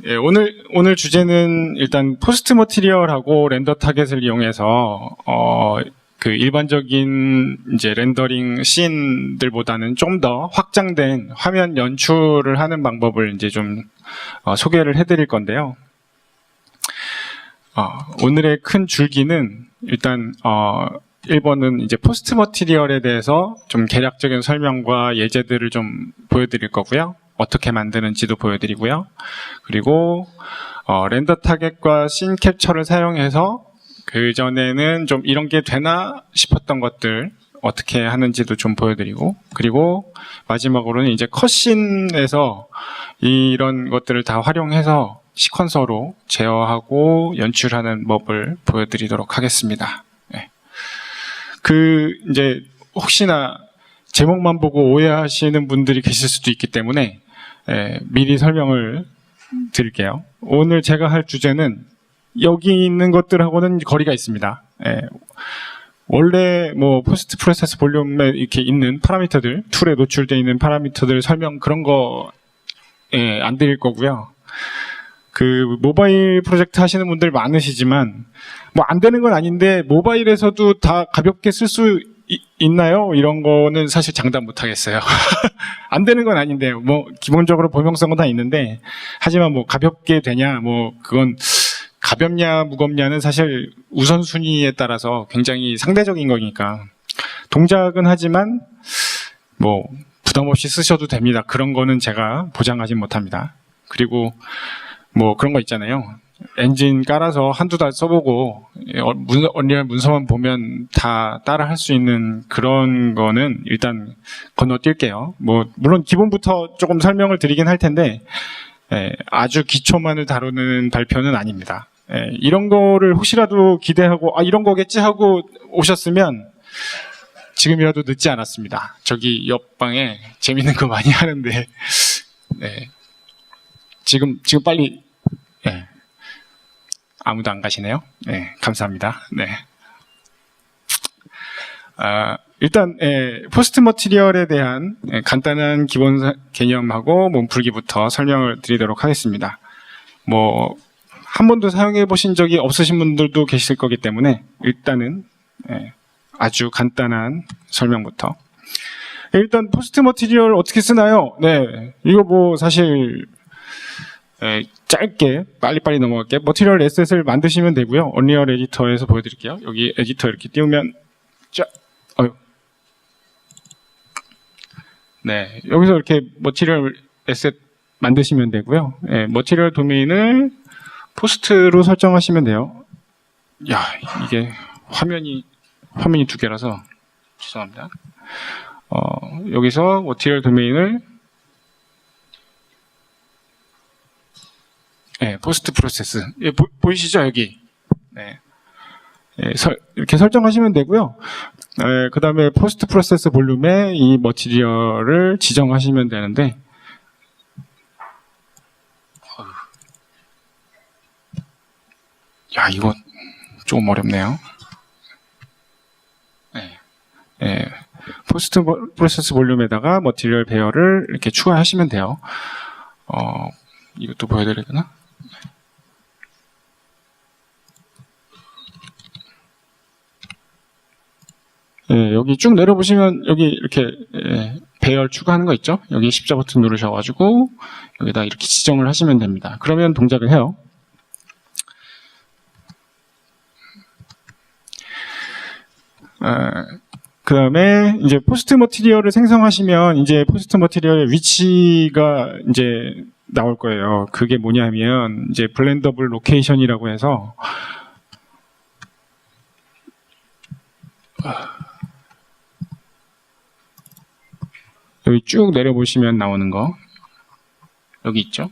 예, 오늘 주제는 일단 포스트 머티리얼하고 렌더 타겟을 이용해서 그 일반적인 이제 렌더링 씬들보다는 좀 더 확장된 화면 연출을 하는 방법을 이제 좀 소개를 해드릴 건데요. 오늘의 큰 줄기는 일단 1번은 이제 포스트 머티리얼에 대해서 좀 개략적인 설명과 예제들을 좀 보여드릴 거고요. 어떻게 만드는지도 보여드리고요. 그리고 렌더 타겟과 씬 캡처를 사용해서 그 전에는 좀 이런 게 되나 싶었던 것들 어떻게 하는지도 좀 보여드리고, 그리고 마지막으로는 이제 컷씬에서 이런 것들을 다 활용해서 시퀀서로 제어하고 연출하는 법을 보여드리도록 하겠습니다. 네. 이제 혹시나 제목만 보고 오해하시는 분들이 계실 수도 있기 때문에 미리 설명을 드릴게요. 오늘 제가 할 주제는 여기 있는 것들하고는 거리가 있습니다. 원래 뭐 포스트 프로세스 볼륨에 이렇게 있는 파라미터들, 툴에 노출되어 있는 파라미터들 설명 그런 거 안 드릴 거고요. 그 모바일 프로젝트 하시는 분들 많으시지만 뭐 안 되는 건 아닌데 모바일에서도 다 가볍게 쓸 수 있나요? 이런 거는 사실 장담 못 하겠어요. 안 되는 건 아닌데 뭐 기본적으로 범용성은 다 있는데, 하지만 뭐 가볍게 되냐, 뭐 그건 가볍냐 무겁냐는 사실 우선순위에 따라서 굉장히 상대적인 거니까 동작은 하지만 뭐 부담 없이 쓰셔도 됩니다. 그런 거는 제가 보장하지 못합니다. 그리고 뭐 그런 거 있잖아요. 엔진 깔아서 한두 달 써보고 언리얼 문서만 보면 다 따라 할 수 있는 그런 거는 일단 건너뛸게요. 뭐 물론 기본부터 조금 설명을 드리긴 할 텐데 아주 기초만을 다루는 발표는 아닙니다. 이런 거를 혹시라도 기대하고 이런 거겠지 하고 오셨으면 지금이라도 늦지 않았습니다. 저기 옆방에 재밌는 거 많이 하는데 지금 빨리 아무도 안 가시네요. 네, 감사합니다. 네. 일단 포스트 머티리얼에 대한 간단한 기본 개념하고 몸풀기부터 설명을 드리도록 하겠습니다. 뭐 한 번도 사용해 보신 적이 없으신 분들도 계실 거기 때문에 일단은 아주 간단한 설명부터. 일단 포스트 머티리얼 어떻게 쓰나요? 네, 이거 뭐 사실 짧게 빨리빨리 넘어갈게요. 머티리얼 에셋을 만드시면 되고요. 언리얼 에디터에서 보여드릴게요. 여기 에디터 이렇게 띄우면 네, 여기서 이렇게 머티리얼 에셋 만드시면 되고요. 머티리얼 도메인을 포스트로 설정하시면 돼요. 야, 이게 화면이 두 개라서 죄송합니다. 여기서 머티리얼 도메인을 포스트 프로세스 보이시죠 여기? 이렇게 설정하시면 되고요. 그 다음에 포스트 프로세스 볼륨에 이 머티리얼을 지정하시면 되는데, 야, 이거 조금 어렵네요. 포스트 프로세스 볼륨에다가 머티리얼 배열을 이렇게 추가하시면 돼요. 이것도 보여드려야 되나? 여기 쭉 내려보시면 여기 이렇게 배열 추가하는 거 있죠? 여기 십자 버튼 누르셔가지고 여기다 이렇게 지정을 하시면 됩니다. 그러면 동작을 해요. 그 다음에 이제 포스트 머티리얼을 생성하시면 이제 포스트 머티리얼의 위치가 이제 나올 거예요. 그게 뭐냐면 이제 블렌더블 로케이션이라고 해서 여기 쭉 내려보시면 나오는 거 여기 있죠?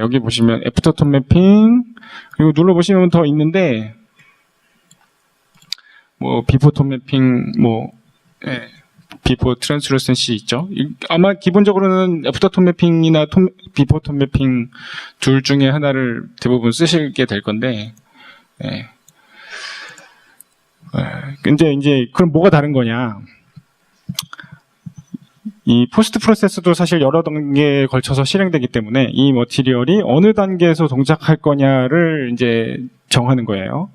여기 보시면 애프터톤 매핑, 그리고 눌러보시면 더 있는데 뭐 비포톤 매핑, 뭐 비포 트랜스루센시 있죠. 아마 기본적으로는 애프터 톤 매핑이나 비포 톤 매핑 둘 중에 하나를 대부분 쓰시게 될 건데, 예. 근데 이제 그럼 뭐가 다른 거냐? 이 포스트 프로세스도 사실 여러 단계에 걸쳐서 실행되기 때문에 이 머티리얼이 어느 단계에서 동작할 거냐를 이제 정하는 거예요.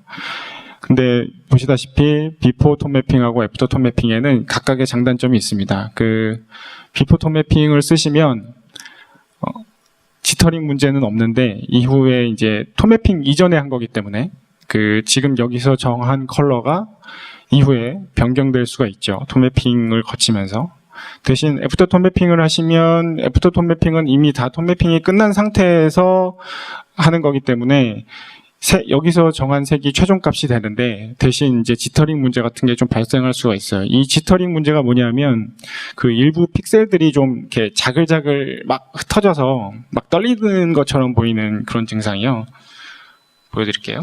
근데 보시다시피 비포 톤 매핑하고 애프터 톤 매핑에는 각각의 장단점이 있습니다. 그 비포 톤 매핑을 쓰시면 지터링 문제는 없는데 이후에 이제 톤 매핑 이전에 한 거기 때문에 그 지금 여기서 정한 컬러가 이후에 변경될 수가 있죠. 톤 매핑을 거치면서. 대신 애프터 톤 매핑을 하시면 애프터 톤 매핑은 이미 다 톤 매핑이 끝난 상태에서 하는 거기 때문에 여기서 정한 색이 최종값이 되는데 대신 이제 지터링 문제 같은 게 좀 발생할 수가 있어요. 이 지터링 문제가 뭐냐면 그 일부 픽셀들이 좀 이렇게 자글자글 막 흩어져서 막 떨리는 것처럼 보이는 그런 증상이요. 보여드릴게요.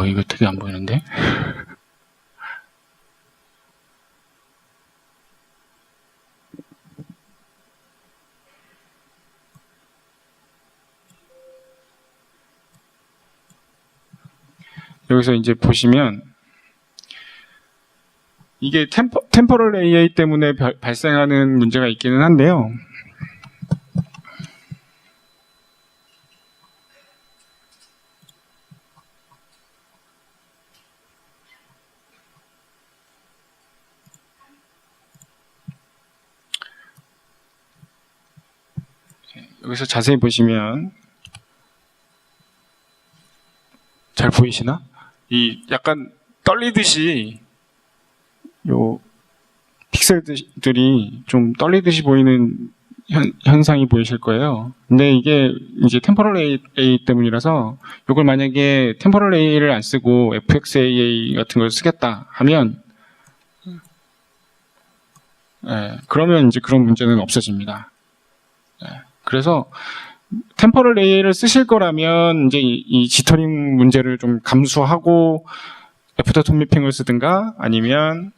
이거 되게 안 보이는데? 여기서 이제 보시면 이게 템포럴 AI 때문에 발생하는 문제가 있기는 한데요. 여기서 자세히 보시면 잘 보이시나? 이 약간 떨리듯이 요 픽셀들이 좀 떨리듯이 보이는 현상이 보이실 거예요. 근데 이게 이제 템포럴 AI 때문이라서 이걸 만약에 템포럴 AI를 안 쓰고 FXAA 같은 걸 쓰겠다 하면 그러면 이제 그런 문제는 없어집니다. 그래서 템포럴 AI를 쓰실 거라면 이제 이 지터링 문제를 좀 감수하고 애프터 톤 매핑을 쓰든가 아니면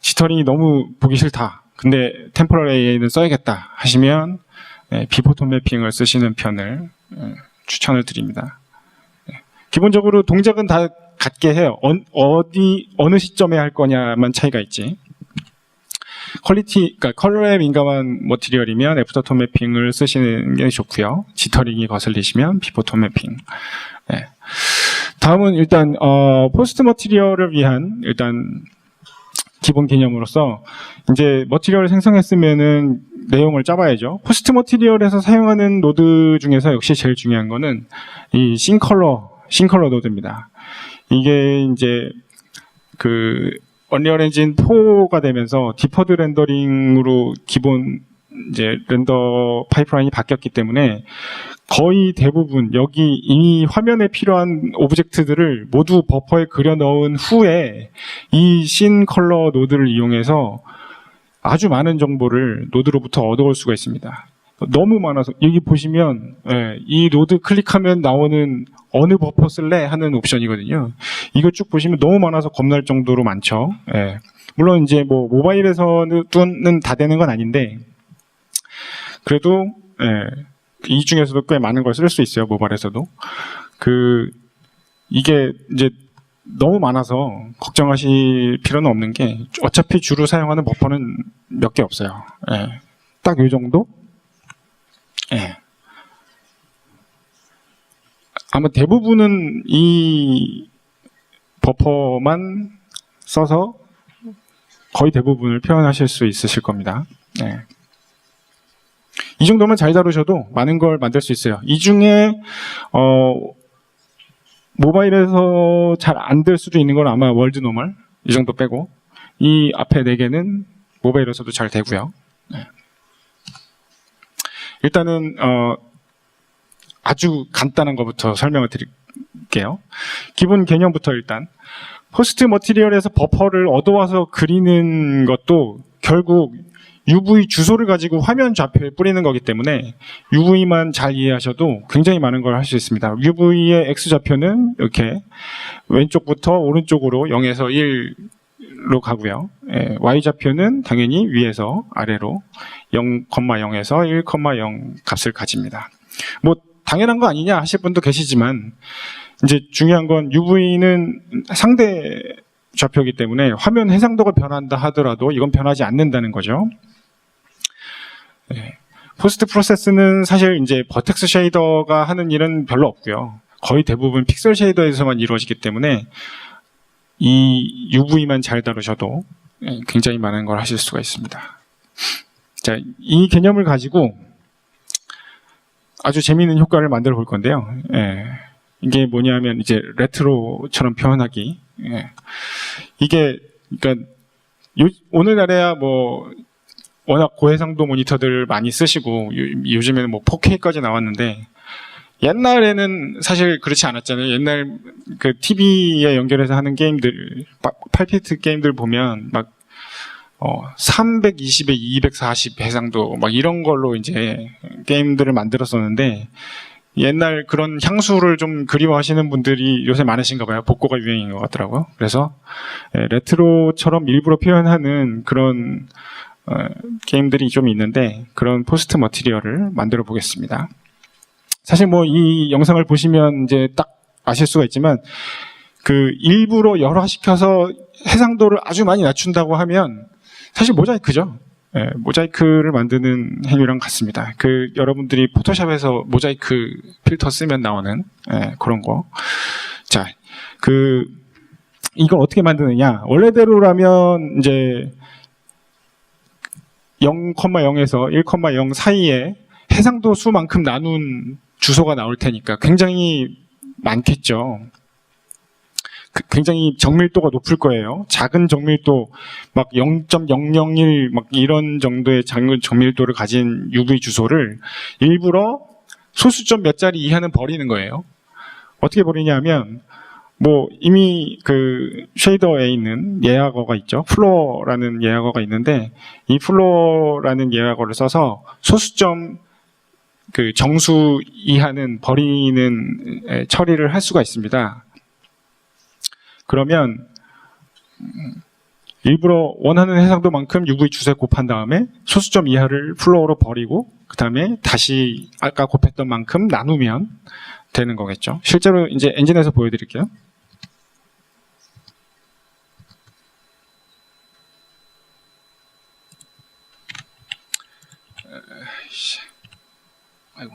지터링이 너무 보기 싫다. 근데 템포럴 AI는 써야겠다 하시면 비포 톤 매핑을 쓰시는 편을 추천을 드립니다. 기본적으로 동작은 다 같게 해요. 어느 시점에 할 거냐만 차이가 있지. 그러니까 컬러에 민감한 머티리얼이면 애프터 톤 매핑을 쓰시는 게 좋고요. 지터링이 거슬리시면 비포 톤 매핑. 다음은 일단 포스트 머티리얼을 위한 일단 기본 개념으로서 이제 머티리얼을 생성했으면은 내용을 짜봐야죠. 포스트 머티리얼에서 사용하는 노드 중에서 역시 제일 중요한 거는 이 싱컬러 노드입니다. 이게 이제 그 언리얼 엔진 4가 되면서 디퍼드 렌더링으로 기본 이제 렌더 파이프라인이 바뀌었기 때문에 거의 대부분 여기 이미 화면에 필요한 오브젝트들을 모두 버퍼에 그려 넣은 후에 이 신 컬러 노드를 이용해서 아주 많은 정보를 노드로부터 얻어올 수가 있습니다. 너무 많아서 여기 보시면 이 노드 클릭하면 나오는 어느 버퍼 쓸래 하는 옵션이거든요. 이거 쭉 보시면 너무 많아서 겁날 정도로 많죠. 물론 이제 뭐 모바일에서는 다 되는 건 아닌데 그래도 이 중에서도 꽤 많은 걸 쓸 수 있어요. 모바일에서도. 이게 이제 너무 많아서 걱정하실 필요는 없는 게 어차피 주로 사용하는 버퍼는 몇 개 없어요. 딱 이 정도? 아마 대부분은 이 버퍼만 써서 거의 대부분을 표현하실 수 있으실 겁니다. 이 정도만 잘 다루셔도 많은 걸 만들 수 있어요. 이 중에 모바일에서 잘 안 될 수도 있는 건 아마 월드 노멀 이 정도 빼고 이 앞에 4개는 모바일에서도 잘 되고요. 일단은 아주 간단한 것부터 설명을 드릴게요. 기본 개념부터 일단 포스트 머티리얼에서 버퍼를 얻어와서 그리는 것도 결국 UV 주소를 가지고 화면 좌표에 뿌리는 거기 때문에 UV만 잘 이해하셔도 굉장히 많은 걸 할 수 있습니다. UV의 X좌표는 이렇게 왼쪽부터 오른쪽으로 0에서 1로 가고요. Y좌표는 당연히 위에서 아래로 0,0에서 1,0 값을 가집니다. 뭐 당연한 거 아니냐 하실 분도 계시지만 이제 중요한 건 UV는 상대 좌표이기 때문에 화면 해상도가 변한다 하더라도 이건 변하지 않는다는 거죠. 포스트 프로세스는 사실 이제 버텍스 쉐이더가 하는 일은 별로 없고요. 거의 대부분 픽셀 쉐이더에서만 이루어지기 때문에 이 UV만 잘 다루셔도 굉장히 많은 걸 하실 수가 있습니다. 자, 이 개념을 가지고 아주 재미있는 효과를 만들어 볼 건데요. 이게 뭐냐면 이제 레트로처럼 표현하기. 이게 그러니까 오늘날에야 뭐 워낙 고해상도 모니터들 많이 쓰시고 요즘에는 뭐 4K까지 나왔는데 옛날에는 사실 그렇지 않았잖아요. 옛날 그 TV에 연결해서 하는 게임들, 8비트 게임들 보면 막 320에 240 해상도 막 이런 걸로 이제 게임들을 만들었었는데 옛날 그런 향수를 좀 그리워하시는 분들이 요새 많으신가 봐요. 복고가 유행인 것 같더라고요. 그래서 레트로처럼 일부러 표현하는 그런 게임들이 좀 있는데 그런 포스트 머티리얼을 만들어 보겠습니다. 사실 뭐 이 영상을 보시면 이제 딱 아실 수가 있지만 그 일부러 열화시켜서 해상도를 아주 많이 낮춘다고 하면 사실 모자이크죠. 모자이크를 만드는 행위랑 같습니다. 그 여러분들이 포토샵에서 모자이크 필터 쓰면 나오는 그런 거. 자, 이걸 어떻게 만드느냐? 원래대로라면 이제 0,0에서 1,0 사이에 해상도 수만큼 나눈 주소가 나올 테니까 굉장히 많겠죠. 굉장히 정밀도가 높을 거예요. 작은 정밀도 막 0.001 막 이런 정도의 작은 정밀도를 가진 UV 주소를 일부러 소수점 몇 자리 이하는 버리는 거예요. 어떻게 버리냐면 뭐 이미 그 쉐이더에 있는 예약어가 있죠. 플로어라는 예약어가 있는데 이 플로어라는 예약어를 써서 소수점 그 정수 이하는 버리는 처리를 할 수가 있습니다. 그러면 일부러 원하는 해상도만큼 UV 주소에 곱한 다음에 소수점 이하를 플로어로 버리고 그 다음에 다시 아까 곱했던 만큼 나누면 되는 거겠죠. 실제로 이제 엔진에서 보여드릴게요. 아이고.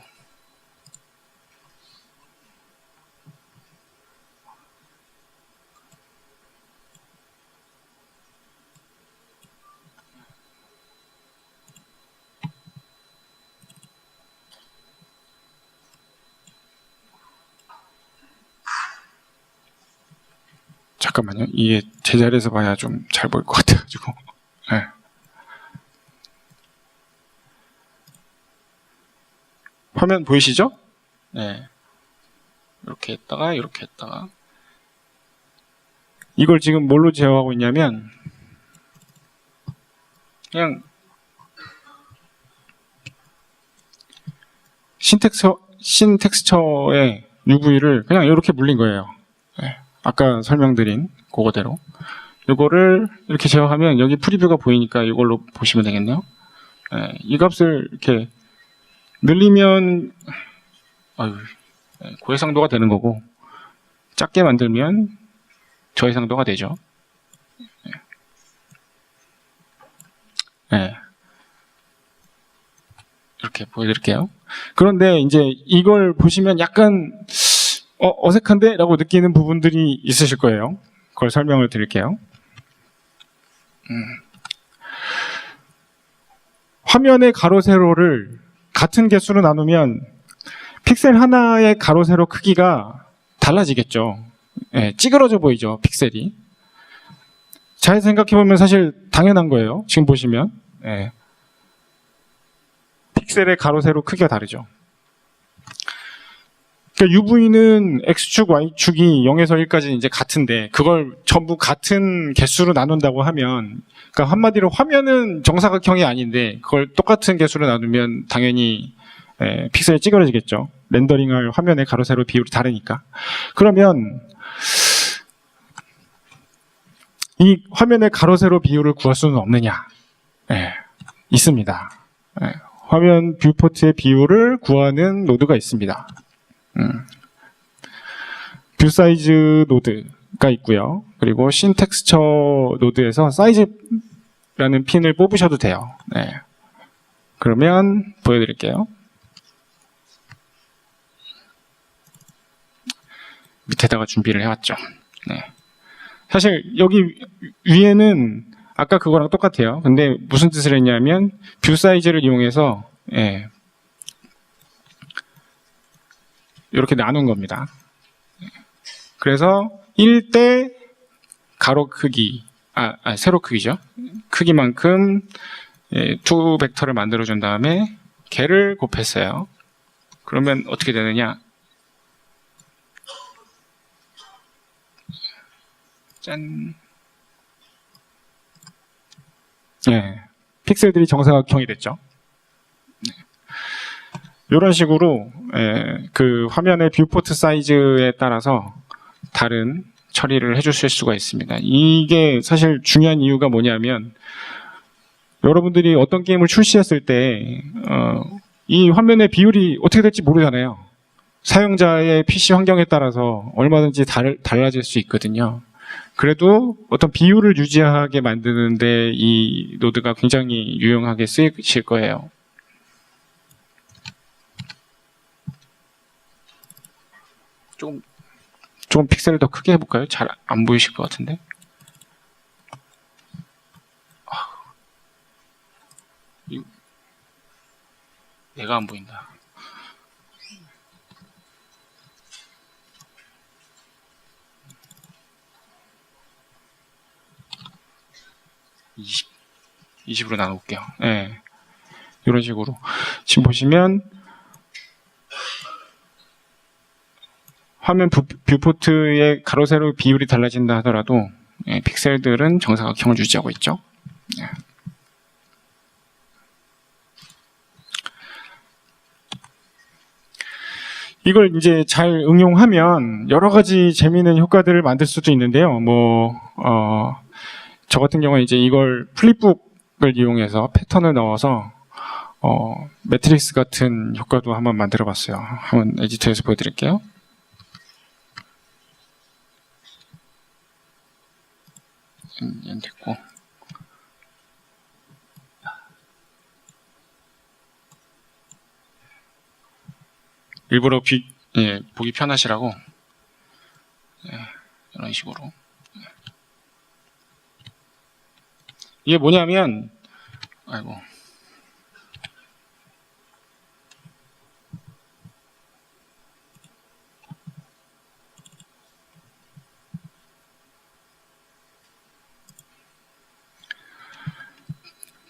잠깐만요. 이게 제자리에서 봐야 좀 잘 보일 것 같아가지고. 네. 화면 보이시죠? 네. 이렇게 했다가 이렇게 했다가 이걸 지금 뭘로 제어하고 있냐면 그냥 신텍스처의 UV를 그냥 이렇게 물린 거예요. 네. 아까 설명드린 그거대로 이거를 이렇게 제어하면 여기 프리뷰가 보이니까 이걸로 보시면 되겠네요. 네. 이 값을 이렇게 늘리면 고해상도가 되는 거고 작게 만들면 저해상도가 되죠. 네. 이렇게 보여드릴게요. 그런데 이제 이걸 보시면 약간 어색한데? 라고 느끼는 부분들이 있으실 거예요. 그걸 설명을 드릴게요. 화면의 가로 세로를 같은 개수로 나누면 픽셀 하나의 가로 세로 크기가 달라지겠죠. 네, 찌그러져 보이죠, 픽셀이. 잘 생각해보면 사실 당연한 거예요. 지금 보시면 네. 픽셀의 가로 세로 크기가 다르죠. 그러니까 UV는 X축, Y축이 0에서 1까지 이제 같은데, 그걸 전부 같은 개수로 나눈다고 하면, 그러니까 한마디로 화면은 정사각형이 아닌데, 그걸 똑같은 개수로 나누면 당연히 픽셀이 찌그러지겠죠. 렌더링할 화면의 가로, 세로 비율이 다르니까. 그러면, 이 화면의 가로, 세로 비율을 구할 수는 없느냐? 있습니다. 화면 뷰포트의 비율을 구하는 노드가 있습니다. 뷰 사이즈 노드가 있고요. 그리고 씬 텍스처 노드에서 사이즈라는 핀을 뽑으셔도 돼요. 그러면 보여드릴게요. 밑에다가 준비를 해왔죠. 사실 여기 위에는 아까 그거랑 똑같아요. 근데 무슨 뜻을 했냐면 뷰 사이즈를 이용해서 이렇게 나눈 겁니다. 그래서 1대 가로 크기, 세로 크기죠. 크기만큼 투 벡터를 만들어준 다음에 걔를 곱했어요. 그러면 어떻게 되느냐? 짠. 픽셀들이 정사각형이 됐죠. 이런 식으로 그 화면의 뷰포트 사이즈에 따라서 다른 처리를 해주실 수가 있습니다. 이게 사실 중요한 이유가 뭐냐면 여러분들이 어떤 게임을 출시했을 때 이 화면의 비율이 어떻게 될지 모르잖아요. 사용자의 PC 환경에 따라서 얼마든지 달라질 수 있거든요. 그래도 어떤 비율을 유지하게 만드는데 이 노드가 굉장히 유용하게 쓰이실 거예요. 조금 픽셀을 더 크게 해볼까요? 잘 안 보이실 것 같은데. 얘가 안 보인다. (20) 20으로 나눠볼게요. 이런 식으로 지금 보시면 화면 뷰포트의 가로 세로 비율이 달라진다 하더라도 픽셀들은 정사각형을 유지하고 있죠. 이걸 이제 잘 응용하면 여러 가지 재미있는 효과들을 만들 수도 있는데요. 저 같은 경우는 이제 이걸 플립북을 이용해서 패턴을 넣어서 매트릭스 같은 효과도 한번 만들어 봤어요. 한번 에디터에서 보여드릴게요. 얘는 됐고. 일부러 보기 편하시라고 이런 식으로. 이게 뭐냐면,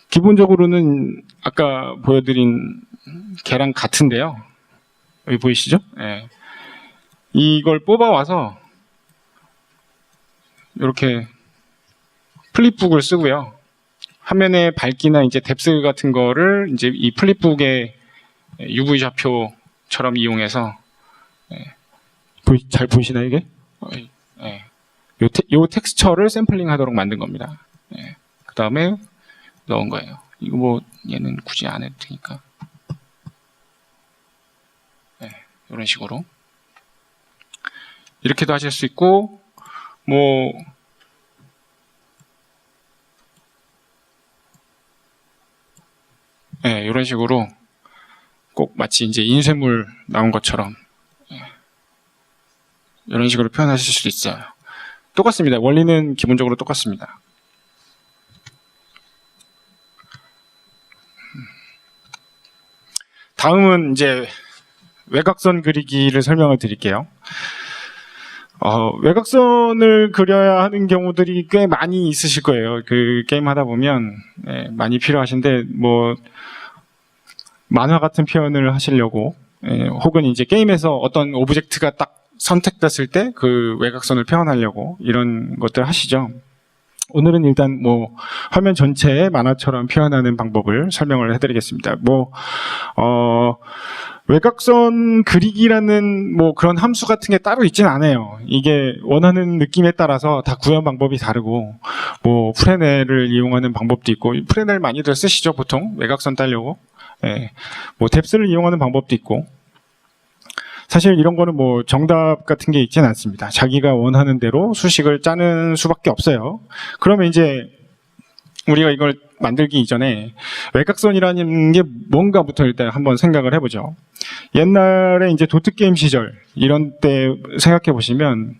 기본적으로는 아까 보여드린 걔랑 같은데요. 여기 보이시죠? 이걸 뽑아와서 이렇게 플립북을 쓰고요. 화면의 밝기나 이제 뎁스 같은 거를 이제 이 플립북의 UV 좌표처럼 이용해서 잘 보이시나요, 이게? 요 텍스처를 샘플링 하도록 만든 겁니다. 그 다음에 넣은 거예요. 이거 뭐 얘는 굳이 안 해도 되니까. 이런 식으로 이렇게도 하실 수 있고, 이런 식으로 꼭 마치 이제 인쇄물 나온 것처럼 이런 식으로 표현하실 수 있어요. 똑같습니다. 원리는 기본적으로 똑같습니다. 다음은 이제 외곽선 그리기를 설명을 드릴게요. 외곽선을 그려야 하는 경우들이 꽤 많이 있으실 거예요. 그 게임 하다 보면 많이 필요하신데, 만화 같은 표현을 하시려고 혹은 이제 게임에서 어떤 오브젝트가 딱 선택됐을 때 그 외곽선을 표현하려고 이런 것들 하시죠. 오늘은 일단 뭐 화면 전체에 만화처럼 표현하는 방법을 설명을 해드리겠습니다. 외곽선 그리기라는 뭐 그런 함수 같은 게 따로 있진 않아요. 이게 원하는 느낌에 따라서 다 구현 방법이 다르고, 뭐 프레넬을 이용하는 방법도 있고, 프레넬 많이들 쓰시죠, 보통 외곽선 따려고. 뭐 뎁스를 이용하는 방법도 있고. 사실 이런 거는 뭐 정답 같은 게 있지는 않습니다. 자기가 원하는 대로 수식을 짜는 수밖에 없어요. 그러면 이제 우리가 이걸 만들기 이전에 외곽선이라는 게 뭔가부터 일단 한번 생각을 해보죠. 옛날에 이제 도트 게임 시절 이런 때 생각해 보시면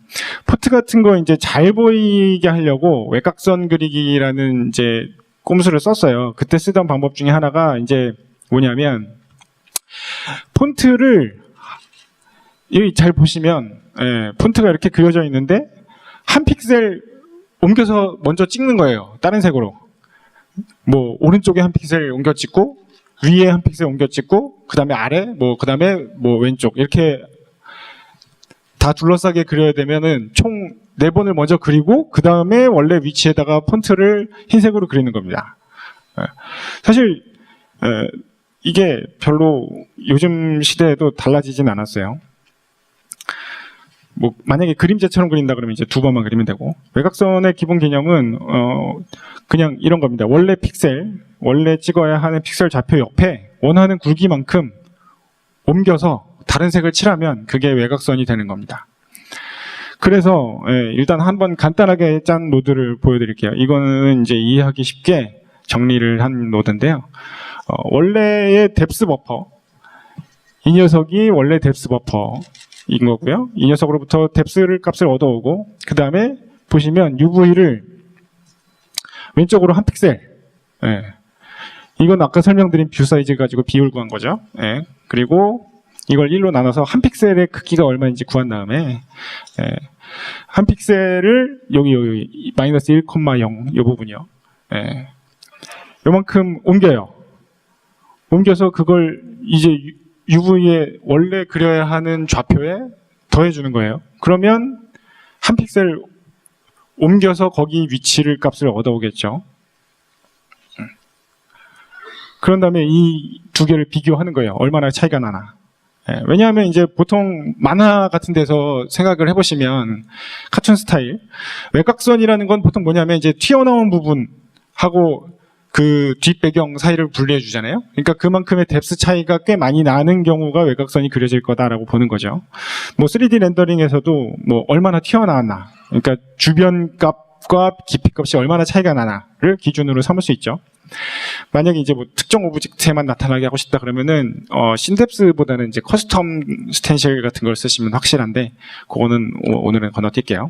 포트 같은 거 이제 잘 보이게 하려고 외곽선 그리기라는 이제 꼼수를 썼어요. 그때 쓰던 방법 중에 하나가 이제 뭐냐면 폰트를 여기 잘 보시면 폰트가 이렇게 그려져 있는데 한 픽셀 옮겨서 먼저 찍는 거예요. 다른 색으로. 뭐 오른쪽에 한 픽셀 옮겨 찍고 위에 한 픽셀 옮겨 찍고 그다음에 아래 그 다음에 뭐 왼쪽 이렇게 다 둘러싸게 그려야 되면은 총 4번을 먼저 그리고 그 다음에 원래 위치에다가 폰트를 흰색으로 그리는 겁니다. 사실 이게 별로 요즘 시대에도 달라지진 않았어요. 뭐 만약에 그림자처럼 그린다 그러면 이제 2번만 그리면 되고, 외곽선의 기본 개념은 그냥 이런 겁니다. 원래 찍어야 하는 픽셀 좌표 옆에 원하는 굵기만큼 옮겨서 다른 색을 칠하면 그게 외곽선이 되는 겁니다. 그래서 일단 한번 간단하게 짠 노드를 보여드릴게요. 이거는 이제 이해하기 쉽게 정리를 한 노드인데요. 원래의 뎁스 버퍼, 이 녀석이 원래 뎁스 버퍼 인 거고요. 이 녀석으로부터 뎁스를 값을 얻어오고, 그 다음에 보시면 UV를 왼쪽으로 한 픽셀. 이건 아까 설명드린 뷰 사이즈 가지고 비율 구한 거죠. 그리고 이걸 1로 나눠서 한 픽셀의 크기가 얼마인지 구한 다음에 한 픽셀을 여기 마이너스 1,0 이 부분이요. 요만큼 옮겨요. 옮겨서 그걸 이제 UV에 원래 그려야 하는 좌표에 더해주는 거예요. 그러면 한 픽셀 옮겨서 거기 위치를 값을 얻어오겠죠. 그런 다음에 이 두 개를 비교하는 거예요. 얼마나 차이가 나나. 왜냐하면 이제 보통 만화 같은 데서 생각을 해보시면 카툰 스타일, 외곽선이라는 건 보통 뭐냐면 이제 튀어나온 부분하고 그 뒷배경 사이를 분리해 주잖아요. 그러니까 그만큼의 뎁스 차이가 꽤 많이 나는 경우가 외곽선이 그려질 거다라고 보는 거죠. 뭐 3D 렌더링에서도 뭐 얼마나 튀어나왔나, 그러니까 주변 값과 깊이 값이 얼마나 차이가 나나를 기준으로 삼을 수 있죠. 만약에 이제 뭐 특정 오브젝트에만 나타나게 하고 싶다 그러면은 신뎁스보다는 이제 커스텀 스텐실 같은 걸 쓰시면 확실한데, 그거는 오늘은 건너뛸게요.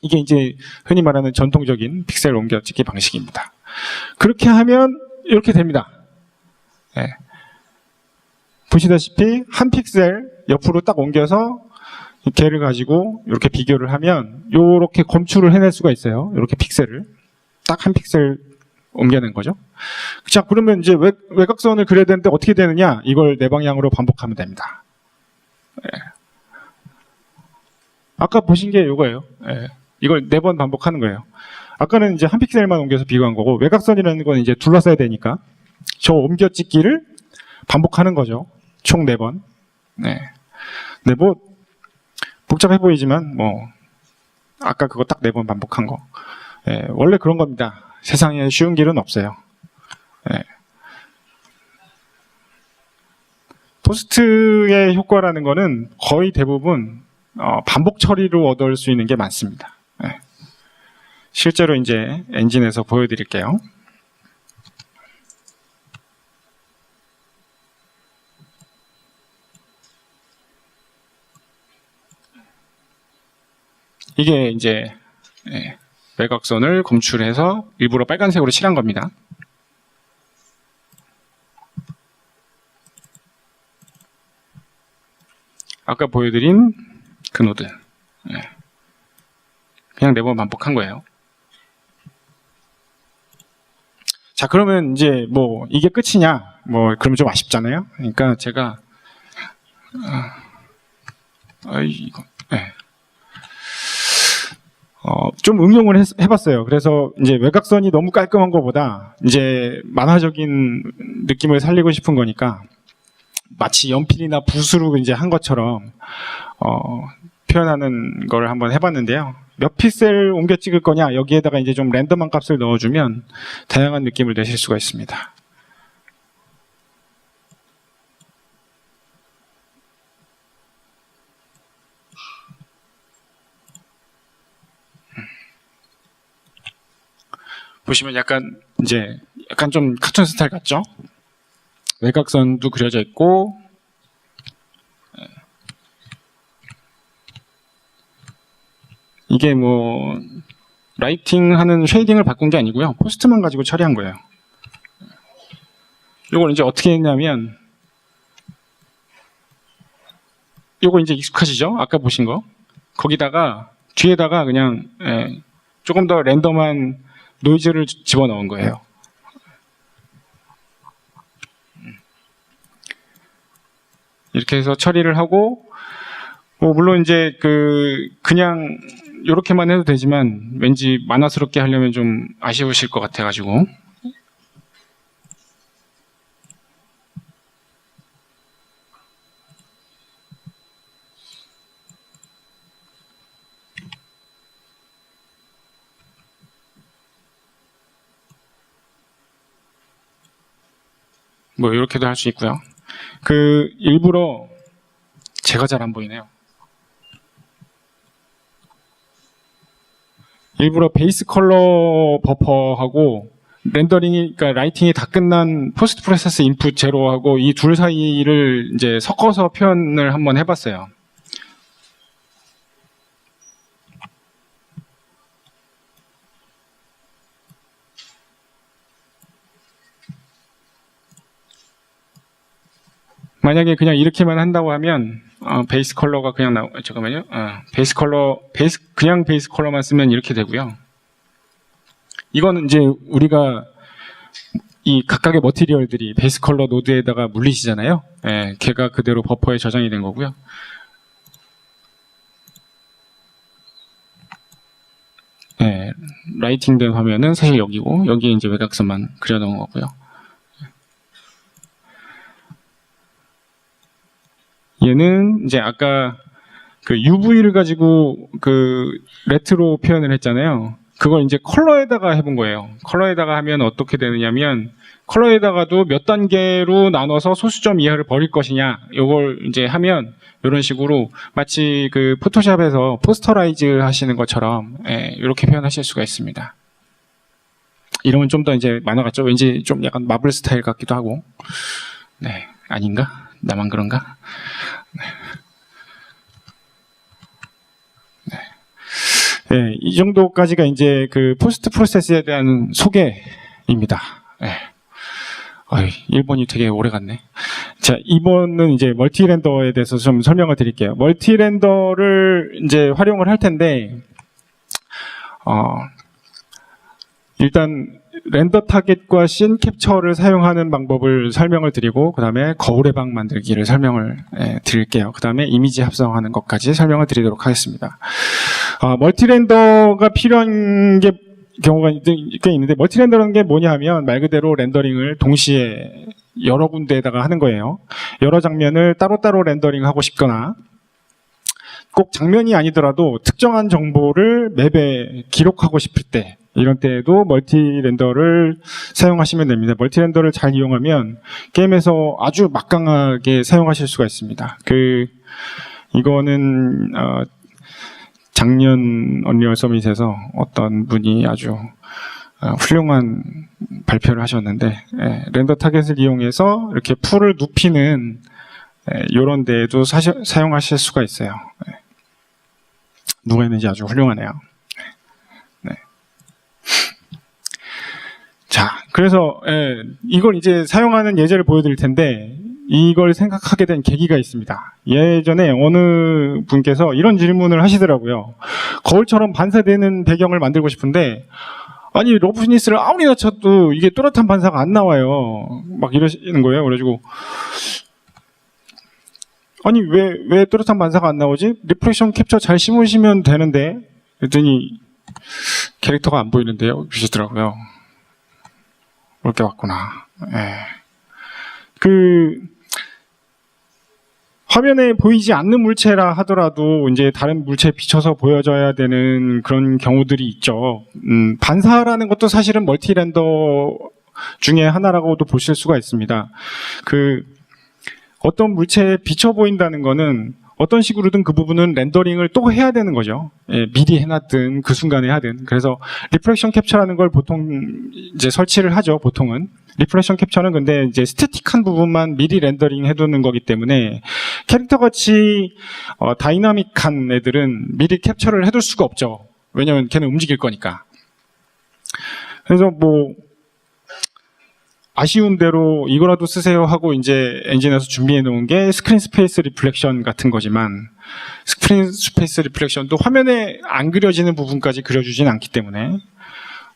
이게 이제 흔히 말하는 전통적인 픽셀 옮겨 찍기 방식입니다. 그렇게 하면 이렇게 됩니다. 보시다시피 한 픽셀 옆으로 딱 옮겨서 걔를 가지고 이렇게 비교를 하면 이렇게 검출을 해낼 수가 있어요. 이렇게 픽셀을 딱 한 픽셀 옮겨낸 거죠. 자, 그러면 이제 외곽선을 그려야 되는데 어떻게 되느냐? 이걸 네 방향으로 반복하면 됩니다. 아까 보신 게 이거예요. 이걸 4번 반복하는 거예요. 아까는 이제 한 픽셀만 옮겨서 비교한 거고, 외곽선이라는 건 이제 둘러싸야 되니까 저 옮겨찍기를 반복하는 거죠. 총 4번. 네, 뭐 복잡해 보이지만 뭐 아까 그거 딱 4번 반복한 거. 원래 그런 겁니다. 세상에 쉬운 길은 없어요. 토스트의 효과라는 거는 거의 대부분 반복 처리로 얻을 수 있는 게 많습니다. 실제로 이제 엔진에서 보여드릴게요. 이게 이제 외곽선을 검출해서 일부러 빨간색으로 칠한 겁니다. 아까 보여드린 그 노드. 그냥 4번 반복한 거예요. 자, 그러면 이제 뭐 이게 끝이냐? 뭐 그러면 좀 아쉽잖아요. 그러니까 제가 이거, 네. 좀 응용을 해봤어요. 그래서 이제 외곽선이 너무 깔끔한 것보다 이제 만화적인 느낌을 살리고 싶은 거니까 마치 연필이나 붓으로 이제 한 것처럼 표현하는 걸 한번 해봤는데요. 몇 픽셀 옮겨 찍을 거냐, 여기에다가 이제 좀 랜덤한 값을 넣어주면 다양한 느낌을 내실 수가 있습니다. 보시면 약간 좀 카툰 스타일 같죠? 외곽선도 그려져 있고, 이게 뭐 라이팅 하는 쉐이딩을 바꾼 게 아니고요, 포스트만 가지고 처리한 거예요. 이걸 이제 어떻게 했냐면, 요거 이제 익숙하시죠? 아까 보신 거. 거기다가 뒤에다가 그냥 조금 더 랜덤한 노이즈를 집어넣은 거예요. 이렇게 해서 처리를 하고, 뭐 물론 이제 그냥 이렇게만 해도 되지만 왠지 만화스럽게 하려면 좀 아쉬우실 것 같아가지고, 뭐 이렇게도 할 수 있고요. 일부러 제가 잘 안 보이네요. 일부러 베이스 컬러 버퍼하고 렌더링이, 그러니까 라이팅이 다 끝난 포스트 프로세스 인풋 제로하고 이 둘 사이를 이제 섞어서 표현을 한번 해봤어요. 만약에 그냥 이렇게만 한다고 하면 베이스 컬러가 그냥 잠깐만요. 그냥 베이스 컬러만 쓰면 이렇게 되고요. 이거는 이제 우리가 이 각각의 머티리얼들이 베이스 컬러 노드에다가 물리시잖아요. 걔가 그대로 버퍼에 저장이 된 거고요. 라이팅된 화면은 사실 여기고, 여기에 이제 외곽선만 그려놓은 거고요. 얘는 이제 아까 UV를 가지고 레트로 표현을 했잖아요. 그걸 이제 컬러에다가 해본 거예요. 컬러에다가 하면 어떻게 되느냐면, 컬러에다가도 몇 단계로 나눠서 소수점 이하를 버릴 것이냐, 이걸 이제 하면 이런 식으로 마치 포토샵에서 포스터라이즈 하시는 것처럼 이렇게 표현하실 수가 있습니다. 이러면 좀 더 이제 만화 같죠? 왠지 좀 약간 마블 스타일 같기도 하고. 네, 아닌가? 나만 그런가? 네, 이 정도까지가 이제 포스트 프로세스에 대한 소개입니다. 일본이 되게 오래 갔네. 자, 이번은 이제 멀티 렌더에 대해서 좀 설명을 드릴게요. 멀티 렌더를 이제 활용을 할 텐데, 일단 렌더 타겟과 씬 캡처를 사용하는 방법을 설명을 드리고, 그 다음에 거울의 방 만들기를 설명을 드릴게요. 그 다음에 이미지 합성하는 것까지 설명을 드리도록 하겠습니다. 멀티 렌더가 필요한 경우가 꽤 있는데, 멀티 렌더라는 게 뭐냐 하면 말 그대로 렌더링을 동시에 여러 군데에다가 하는 거예요. 여러 장면을 따로따로 렌더링 하고 싶거나, 꼭 장면이 아니더라도 특정한 정보를 맵에 기록하고 싶을 때, 이런 때에도 멀티 렌더를 사용하시면 됩니다. 멀티 렌더를 잘 이용하면 게임에서 아주 막강하게 사용하실 수가 있습니다. 이거는 작년 언리얼 서밋에서 어떤 분이 아주 훌륭한 발표를 하셨는데, 렌더 타겟을 이용해서 이렇게 풀을 눕히는 이런 데에도 사용하실 수가 있어요. 누가 했는지 아주 훌륭하네요. 자, 그래서 이걸 이제 사용하는 예제를 보여드릴 텐데, 이걸 생각하게 된 계기가 있습니다. 예전에 어느 분께서 이런 질문을 하시더라고요. 거울처럼 반사되는 배경을 만들고 싶은데, 아니 러프니스를 아무리 낮춰도 이게 또렷한 반사가 안 나와요. 막 이러시는 거예요. 그래가지고 아니 왜 또렷한 반사가 안 나오지? 리프렉션 캡처 잘 심으시면 되는데 그랬더니 캐릭터가 안 보이는데요 그러시더라고요. 그렇게 왔구나. 예. 화면에 보이지 않는 물체라 하더라도 이제 다른 물체에 비춰서 보여져야 되는 그런 경우들이 있죠. 반사라는 것도 사실은 멀티 렌더 중에 하나라고도 보실 수가 있습니다. 어떤 물체에 비쳐 보인다는 거는 어떤 식으로든 그 부분은 렌더링을 또 해야 되는 거죠. 예, 미리 해놨든 그 순간에 하든. 그래서 리프렉션 캡처라는 걸 보통 이제 설치를 하죠. 보통은 리프렉션 캡처는 근데 이제 스태틱한 부분만 미리 렌더링 해두는 거기 때문에 캐릭터 같이 다이나믹한 애들은 미리 캡처를 해둘 수가 없죠. 왜냐면 걔는 움직일 거니까. 그래서 뭐 아쉬운 대로 이거라도 쓰세요 하고 이제 엔진에서 준비해 놓은 게 스크린 스페이스 리플렉션 같은 거지만 스크린 스페이스 리플렉션도 화면에 안 그려지는 부분까지 그려주진 않기 때문에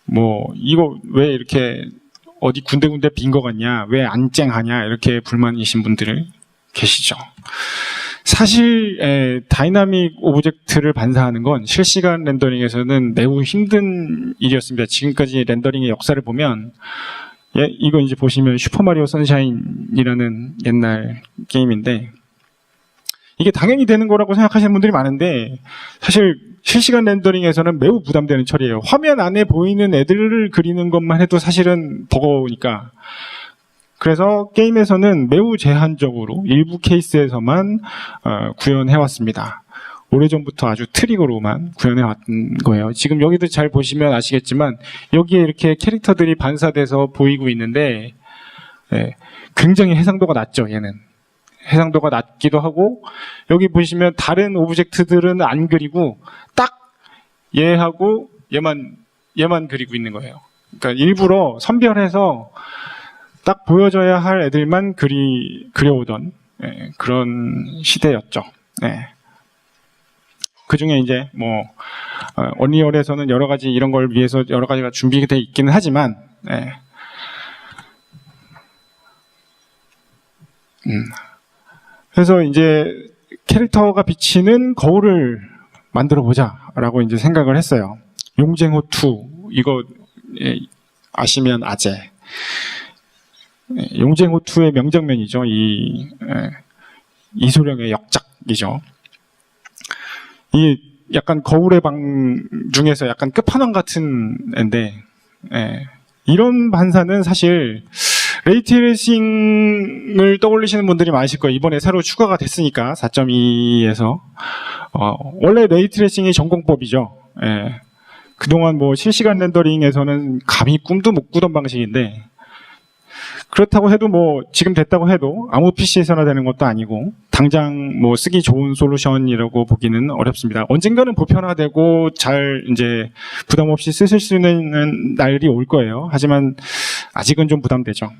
뭐 이거 왜 이렇게 어디 군데군데 빈 거 같냐, 왜 안 쨍하냐 이렇게 불만이신 분들 계시죠. 사실 다이나믹 오브젝트를 반사하는 건 실시간 렌더링에서는 매우 힘든 일이었습니다. 지금까지 렌더링의 역사를 보면 이거 이제 보시면 슈퍼마리오 선샤인이라는 옛날 게임인데 이게 당연히 되는 거라고 생각하시는 분들이 많은데 사실 실시간 렌더링에서는 매우 부담되는 처리예요. 화면 안에 보이는 애들을 그리는 것만 해도 사실은 버거우니까. 그래서 게임에서는 매우 제한적으로 일부 케이스에서만 구현해왔습니다. 오래전부터 아주 트릭으로만 구현해왔던 거예요. 지금 여기도 잘 보시면 아시겠지만 여기에 이렇게 캐릭터들이 반사돼서 보이고 있는데 굉장히 해상도가 낮죠. 얘는 해상도가 낮기도 하고 여기 보시면 다른 오브젝트들은 안 그리고 딱 얘하고 얘만 그리고 있는 거예요. 그러니까 일부러 선별해서 딱 보여줘야 할 애들만 그려오던 그런 시대였죠. 그 중에 이제 뭐 언리얼에서는 여러 가지 이런 걸 위해서 여러 가지가 준비되어 있기는 하지만 그래서 이제 캐릭터가 비치는 거울을 만들어 보자라고 이제 생각을 했어요. 용쟁호 2 이거 아시면 아재. 용쟁호 2의 명장면이죠. 이소룡의 역작이죠. 이 약간 거울의 방 중에서 약간 끝판왕 같은 앤데 이런 반사는 사실 레이트레이싱을 떠올리시는 분들이 많으실 거예요. 이번에 새로 추가가 됐으니까 4.2에서 원래 레이트레이싱이 전공법이죠. 그동안 뭐 실시간 렌더링에서는 감히 꿈도 못 꾸던 방식인데 그렇다고 해도 뭐 지금 됐다고 해도 아무 PC에서나 되는 것도 아니고 당장 뭐 쓰기 좋은 솔루션이라고 보기는 어렵습니다. 언젠가는 보편화되고 잘 이제 부담 없이 쓰실 수 있는 날이 올 거예요. 하지만 아직은 좀 부담되죠.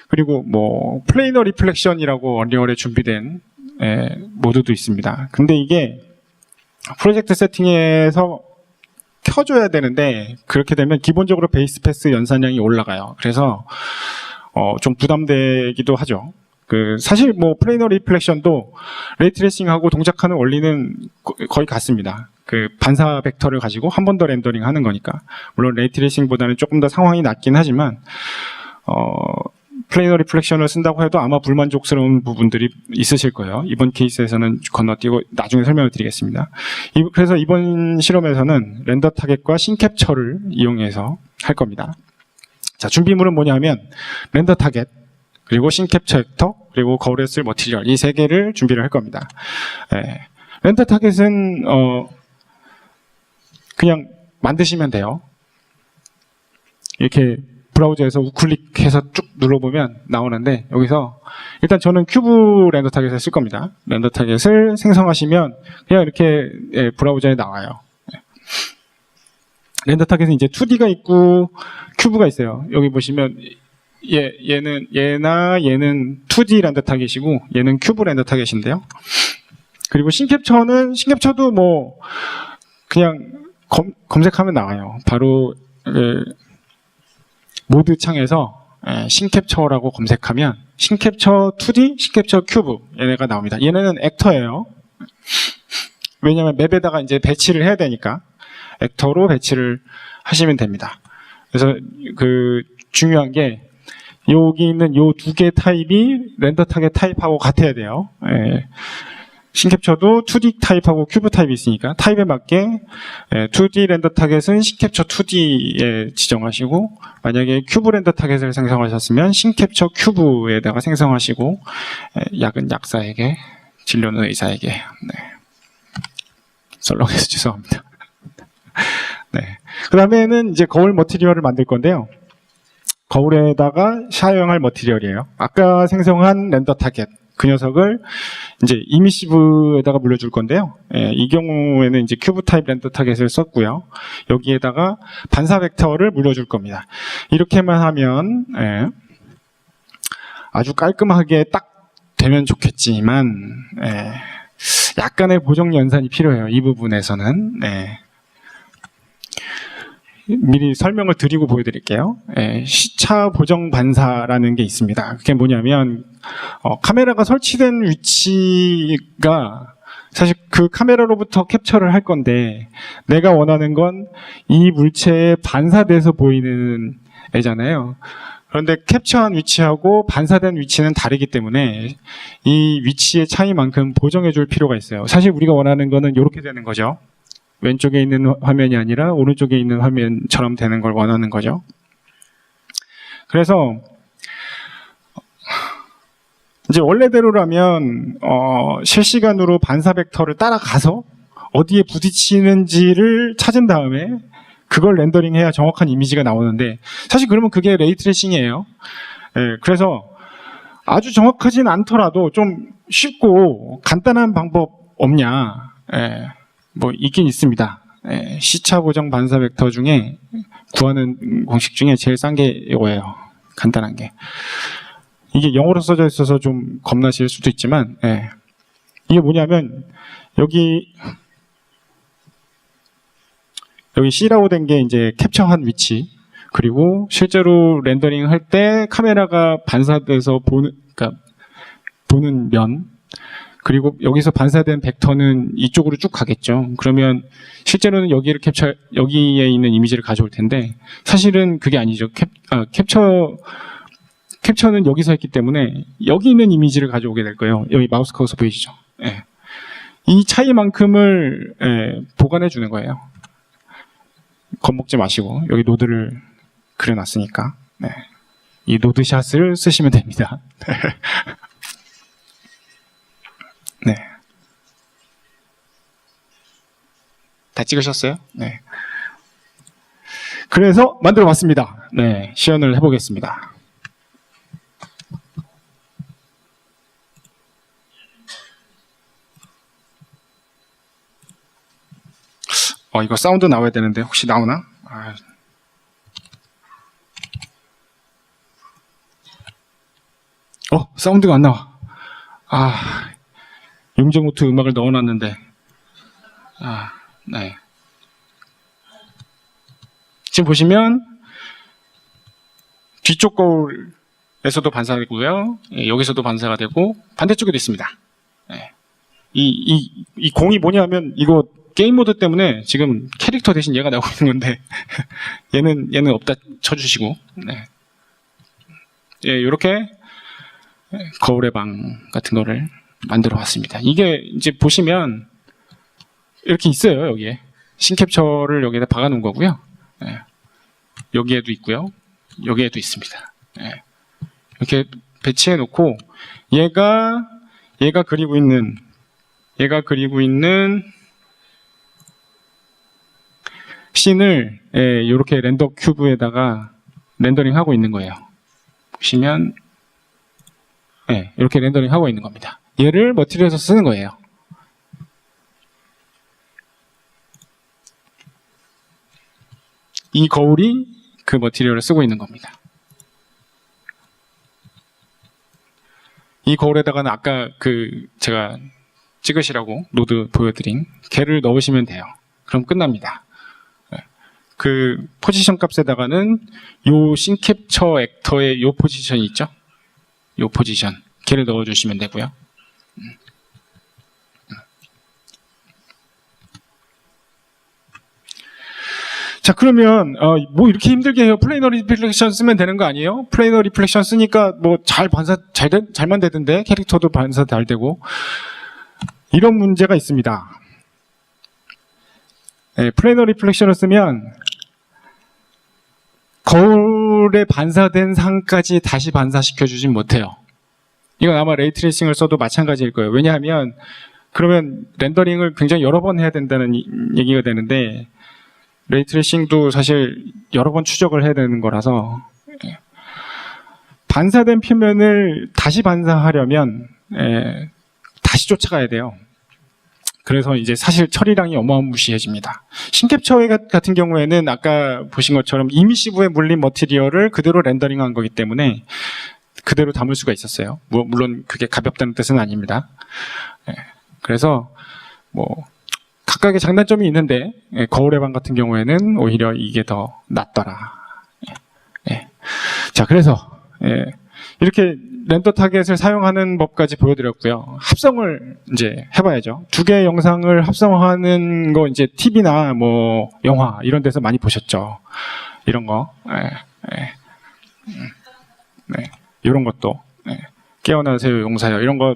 그리고 뭐 플레이너 리플렉션이라고 언리얼에 준비된 모드도 있습니다. 근데 이게 프로젝트 세팅에서 켜줘야 되는데 그렇게 되면 기본적으로 베이스 패스 연산량이 올라가요. 그래서 좀 부담되기도 하죠. 사실 뭐 플레이너 리플렉션도 레이트레이싱하고 동작하는 원리는 거의 같습니다. 반사 벡터를 가지고 한 번 더 렌더링 하는 거니까. 물론 레이트레이싱보다는 조금 더 상황이 낮긴 하지만 플레이너 리플렉션을 쓴다고 해도 아마 불만족스러운 부분들이 있으실 거예요. 이번 케이스에서는 건너뛰고 나중에 설명을 드리겠습니다. 그래서 이번 실험에서는 렌더 타겟과 싱캡처를 이용해서 할 겁니다. 자, 준비물은 뭐냐면 렌더 타겟, 그리고 싱캡처 벡터, 그리고 거울에 쓸 머티리얼 이 세 개를 준비를 할 겁니다. 렌더 타겟은 그냥 만드시면 돼요. 이렇게 브라우저에서 우클릭해서 쭉 눌러보면 나오는데 여기서 일단 저는 큐브 렌더 타겟을 쓸 겁니다. 렌더 타겟을 생성하시면 그냥 이렇게 브라우저에 나와요. 렌더 타겟은 이제 2D가 있고 큐브가 있어요. 여기 보시면 얘는 2D 렌더 타겟이고 얘는 큐브 렌더 타겟인데요. 그리고 싱캡처도 뭐 그냥 검색하면 나와요. 바로 모드 창에서 신캡처라고 검색하면 신캡처 2D, 신캡처 큐브 얘네가 나옵니다. 얘네는 액터예요. 왜냐하면 맵에다가 이제 배치를 해야 되니까 액터로 배치를 하시면 됩니다. 그래서 그 중요한 게 여기 있는 요 두 개 타입이 렌더 타겟 타입하고 같아야 돼요. 신캡처도 2D 타입하고 큐브 타입이 있으니까 타입에 맞게 2D 렌더 타겟은 신캡처 2D에 지정하시고, 만약에 큐브 렌더 타겟을 생성하셨으면 신캡처 큐브에다가 생성하시고, 약은 약사에게, 진료는 의사에게. 썰렁해서 죄송합니다. 그 다음에는 이제 거울 머티리얼을 만들 건데요. 거울에다가 사용할 머티리얼이에요. 아까 생성한 렌더 타겟, 그 녀석을 이제 이미시브에다가 물려줄 건데요. 이 경우에는 이제 큐브 타입 렌더 타겟을 썼고요. 여기에다가 반사 벡터를 물려줄 겁니다. 이렇게만 하면 아주 깔끔하게 딱 되면 좋겠지만 약간의 보정 연산이 필요해요. 이 부분에서는. 미리 설명을 드리고 보여드릴게요. 시차 보정 반사라는 게 있습니다. 그게 뭐냐면 카메라가 설치된 위치가 사실 그 카메라로부터 캡처를 할 건데, 내가 원하는 건 이 물체에 반사돼서 보이는 애잖아요. 그런데 캡처한 위치하고 반사된 위치는 다르기 때문에 이 위치의 차이만큼 보정해 줄 필요가 있어요. 사실 우리가 원하는 거는 이렇게 되는 거죠. 왼쪽에 있는 화면이 아니라 오른쪽에 있는 화면처럼 되는 걸 원하는 거죠. 그래서 이제 원래대로라면 실시간으로 반사 벡터를 따라가서 어디에 부딪히는지를 찾은 다음에 그걸 렌더링해야 정확한 이미지가 나오는데, 사실 그러면 그게 레이트레이싱이에요. 그래서 아주 정확하진 않더라도 좀 쉽고 간단한 방법 없냐? 뭐 있긴 있습니다. 시차 보정 반사 벡터 중에 구하는 공식 중에 제일 싼 게 이거예요. 간단한 게. 이게 영어로 써져 있어서 좀 겁나실 수도 있지만, 이게 뭐냐면 여기 C라고 된 게 이제 캡처한 위치, 그리고 실제로 렌더링 할 때 카메라가 반사돼서 보는 면, 그리고 여기서 반사된 벡터는 이쪽으로 쭉 가겠죠. 그러면 실제로는 여기에 있는 이미지를 가져올 텐데, 사실은 그게 아니죠. 캡처는 여기서 했기 때문에 여기 있는 이미지를 가져오게 될 거예요. 여기 마우스 커서 보이시죠? 이 차이만큼을 보관해 주는 거예요. 겁먹지 마시고, 여기 노드를 그려놨으니까 이 노드샷을 쓰시면 됩니다. 다 찍으셨어요? 그래서 만들어 봤습니다. 시연을 해보겠습니다. 이거 사운드 나와야 되는데 혹시 나오나? 사운드가 안 나와. 용접노트 음악을 넣어놨는데. 지금 보시면 뒤쪽 거울에서도 반사가 되고요. 여기서도 반사가 되고 반대쪽에도 있습니다. 이 공이 뭐냐면 이거 게임 모드 때문에 지금 캐릭터 대신 얘가 나오고 있는 건데 얘는 없다 쳐주시고, 이렇게 거울의 방 같은 거를 만들어 봤습니다. 이게 이제 보시면 이렇게 있어요. 여기에 신캡처를 여기에다 박아 놓은 거고요. 여기에도 있고요. 여기에도 있습니다. 이렇게 배치해 놓고 얘가 그리고 있는 씬을 이렇게 렌더 큐브에다가 렌더링 하고 있는 거예요. 보시면 이렇게 렌더링 하고 있는 겁니다. 얘를 머티리얼에서 쓰는 거예요. 이 거울이 그 머티리얼을 쓰고 있는 겁니다. 이 거울에다가는 아까 제가 찍으시라고 노드 보여드린 걔를 넣으시면 돼요. 그럼 끝납니다. 그 포지션 값에다가는 요 씬캡처 액터의 요 포지션이 있죠? 요 포지션. 걔를 넣어주시면 되고요. 자, 그러면 뭐 이렇게 힘들게 해요? 플레이너 리플렉션 쓰면 되는 거 아니에요? 플레이너 리플렉션 쓰니까 뭐 잘만 되던데, 캐릭터도 반사 잘 되고. 이런 문제가 있습니다. 네, 플레이너 리플렉션을 쓰면 거울에 반사된 상까지 다시 반사시켜주진 못해요. 이건 아마 레이트레이싱을 써도 마찬가지일 거예요. 왜냐하면 그러면 렌더링을 굉장히 여러 번 해야 된다는 얘기가 되는데, 레이트레이싱도 사실 여러 번 추적을 해야 되는 거라서 반사된 표면을 다시 반사하려면 다시 쫓아가야 돼요. 그래서 이제 사실 처리량이 어마무시해집니다. 씬캡처 같은 경우에는 아까 보신 것처럼 이미시브에 물린 머티리얼을 그대로 렌더링한 거기 때문에 그대로 담을 수가 있었어요. 물론 그게 가볍다는 뜻은 아닙니다. 그래서 뭐 각각의 장단점이 있는데 거울의 방 같은 경우에는 오히려 이게 더 낫더라. 자, 그래서 이렇게 렌더 타겟을 사용하는 법까지 보여드렸고요. 합성을 이제 해봐야죠. 두 개의 영상을 합성하는 거 이제 TV나 뭐 영화 이런 데서 많이 보셨죠. 이런 거, 이런 것도 깨어나세요 용사요 이런 거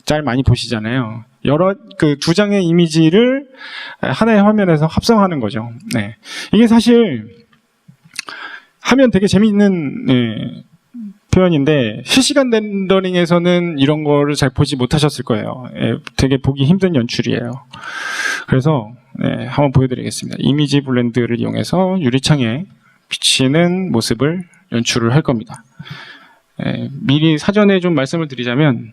짤 많이 보시잖아요. 여러 그 두 장의 이미지를 하나의 화면에서 합성하는 거죠. 이게 사실 하면 되게 재미있는 표현인데 실시간 렌더링에서는 이런 거를 잘 보지 못하셨을 거예요. 되게 보기 힘든 연출이에요. 그래서 한번 보여드리겠습니다. 이미지 블렌드를 이용해서 유리창에 비치는 모습을 연출을 할 겁니다. 미리 사전에 좀 말씀을 드리자면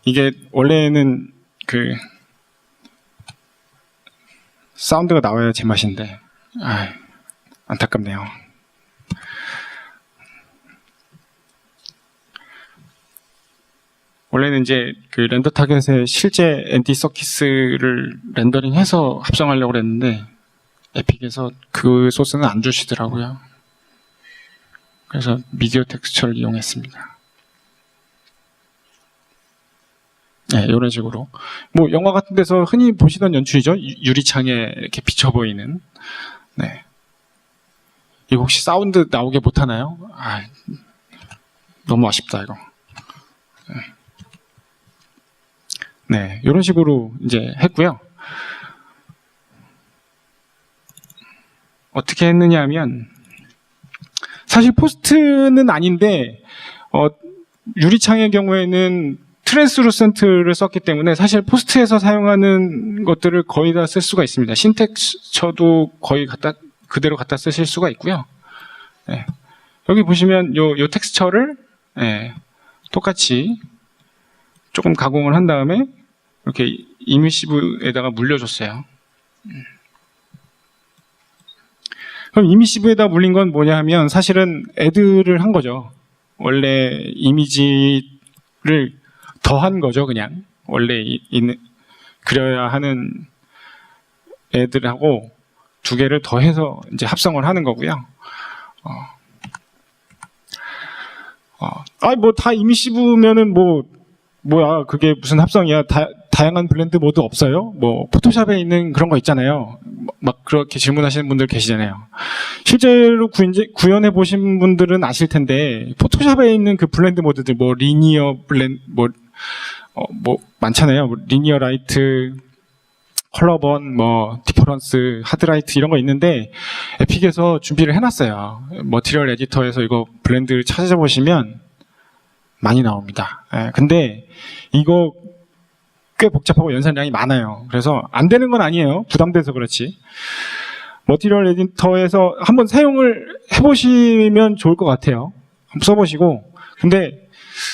이게 원래는 그 사운드가 나와야 제맛인데 안타깝네요. 원래는 이제 그 렌더 타겟에 실제 엔티 서킷을 렌더링해서 합성하려고 했는데 에픽에서 그 소스는 안 주시더라고요. 그래서 미디어 텍스처를 이용했습니다. 이런 식으로 뭐 영화 같은 데서 흔히 보시던 연출이죠. 유리창에 이렇게 비쳐 보이는. 이거 혹시 사운드 나오게 못하나요? 너무 아쉽다 이거. 이런 식으로 이제 했고요. 어떻게 했느냐 하면 사실 포스트는 아닌데 유리창의 경우에는 트랜스루센트를 썼기 때문에 사실 포스트에서 사용하는 것들을 거의 다 쓸 수가 있습니다. 신텍스처도 거의 그대로 갖다 쓰실 수가 있고요. 여기 보시면 요 텍스처를 똑같이 조금 가공을 한 다음에 이렇게 이미시브에다가 물려줬어요. 그럼 이미시브에다 물린 건 뭐냐 하면 사실은 애드를 한 거죠. 원래 이미지를 더한 거죠, 그냥. 원래 그려야 하는 애들하고 두 개를 더해서 이제 합성을 하는 거고요. 뭐 다 이미시브면은 뭐야, 그게 무슨 합성이야. 다양한 블렌드 모드 없어요? 뭐, 포토샵에 있는 그런 거 있잖아요. 막 그렇게 질문하시는 분들 계시잖아요. 실제로 구현해 보신 분들은 아실 텐데, 포토샵에 있는 그 블렌드 모드들, 뭐, 리니어 블렌드, 많잖아요. 리니어 라이트, 컬러번, 디퍼런스, 하드라이트 이런 거 있는데, 에픽에서 준비를 해놨어요. 머티리얼 에디터에서 이거 블렌드를 찾아보시면 많이 나옵니다. 근데 이거 꽤 복잡하고 연산량이 많아요. 그래서 안 되는 건 아니에요. 부담돼서 그렇지. 머티리얼 에디터에서 한번 사용을 해보시면 좋을 것 같아요. 한번 써보시고. 근데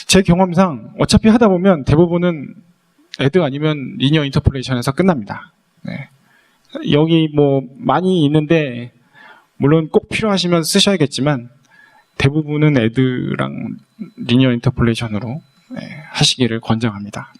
제 경험상 어차피 하다 보면 대부분은 애드 아니면 리니어 인터폴레이션에서 끝납니다. 여기 뭐 많이 있는데 물론 꼭 필요하시면 쓰셔야겠지만 대부분은 애드랑 리니어 인터폴레이션으로 하시기를 권장합니다.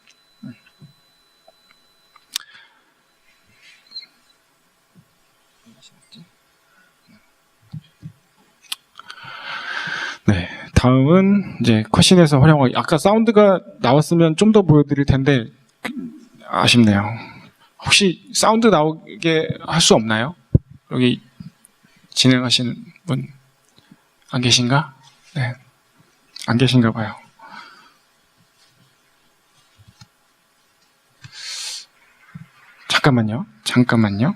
다음은 이제 컷신에서 활용하기. 아까 사운드가 나왔으면 좀 더 보여드릴 텐데 아쉽네요. 혹시 사운드 나오게 할 수 없나요? 여기 진행하시는 분 안 계신가? 네, 안 계신가 봐요. 잠깐만요.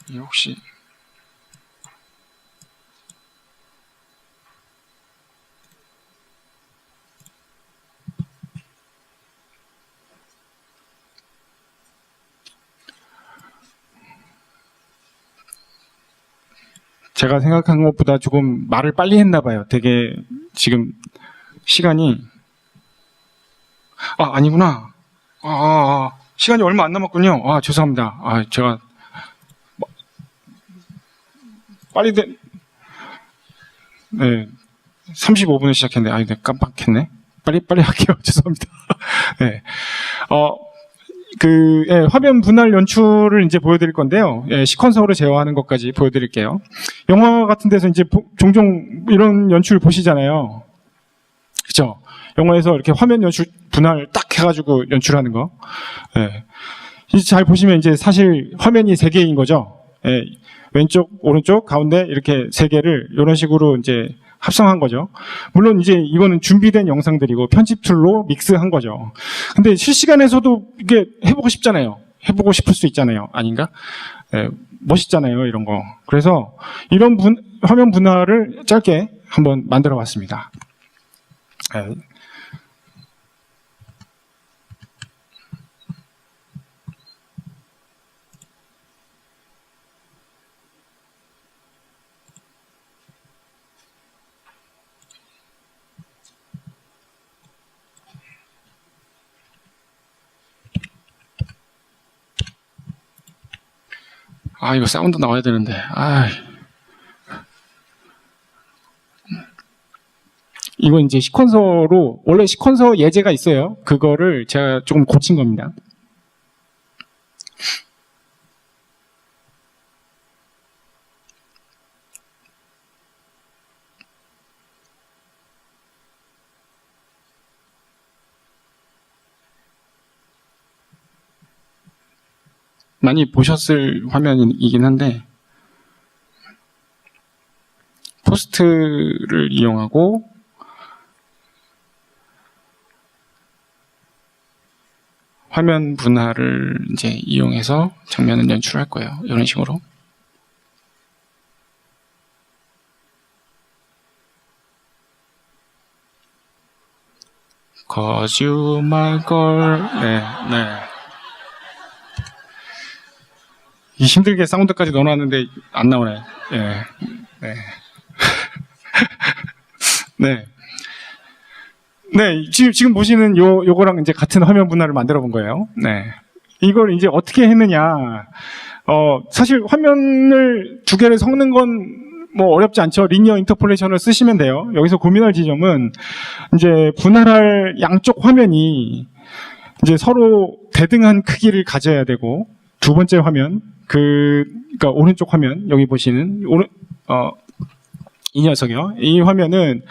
이 혹시 제가 생각한 것보다 조금 말을 빨리 했나 봐요. 되게 지금 시간이 아니구나. 시간이 얼마 안 남았군요. 죄송합니다. 제가 빨리 네, 35분에 시작했는데 네, 깜빡했네. 빨리 할게요. 죄송합니다. 네. 화면 분할 연출을 이제 보여드릴 건데요. 시퀀서로 제어하는 것까지 보여드릴게요. 영화 같은 데서 이제 종종 이런 연출 보시잖아요. 그쵸? 영화에서 이렇게 화면 연출 분할 딱 해가지고 연출하는 거. 잘 보시면 이제 사실 화면이 3개인 거죠. 왼쪽, 오른쪽, 가운데 이렇게 3개를 이런 식으로 이제 합성한 거죠. 물론 이제 이거는 준비된 영상들이고 편집 툴로 믹스한 거죠. 근데 실시간에서도 이게 해보고 싶잖아요. 해보고 싶을 수 있잖아요. 아닌가? 멋있잖아요. 이런 거. 그래서 이런 화면 분할을 짧게 한번 만들어 봤습니다. 이거 사운드 나와야 되는데. 이건 이제 시퀀서로, 원래 시퀀서 예제가 있어요. 그거를 제가 조금 고친 겁니다. 많이 보셨을 화면이긴 한데 포스트를 이용하고 화면 분할을 이제 이용해서 장면을 연출할 거예요. 이런 식으로. 거짓말 네. 이 힘들게 사운드까지 넣어놨는데 안 나오네. 네, 지금 보시는 요거랑 이제 같은 화면 분할을 만들어 본 거예요. 네. 이걸 이제 어떻게 했느냐. 사실 화면을 2개를 섞는 건 뭐 어렵지 않죠. 리니어 인터폴레이션을 쓰시면 돼요. 여기서 고민할 지점은 이제 분할할 양쪽 화면이 이제 서로 대등한 크기를 가져야 되고, 2번째 화면, 그러니까 오른쪽 화면, 여기 보시는 이 녀석이요. 이 화면은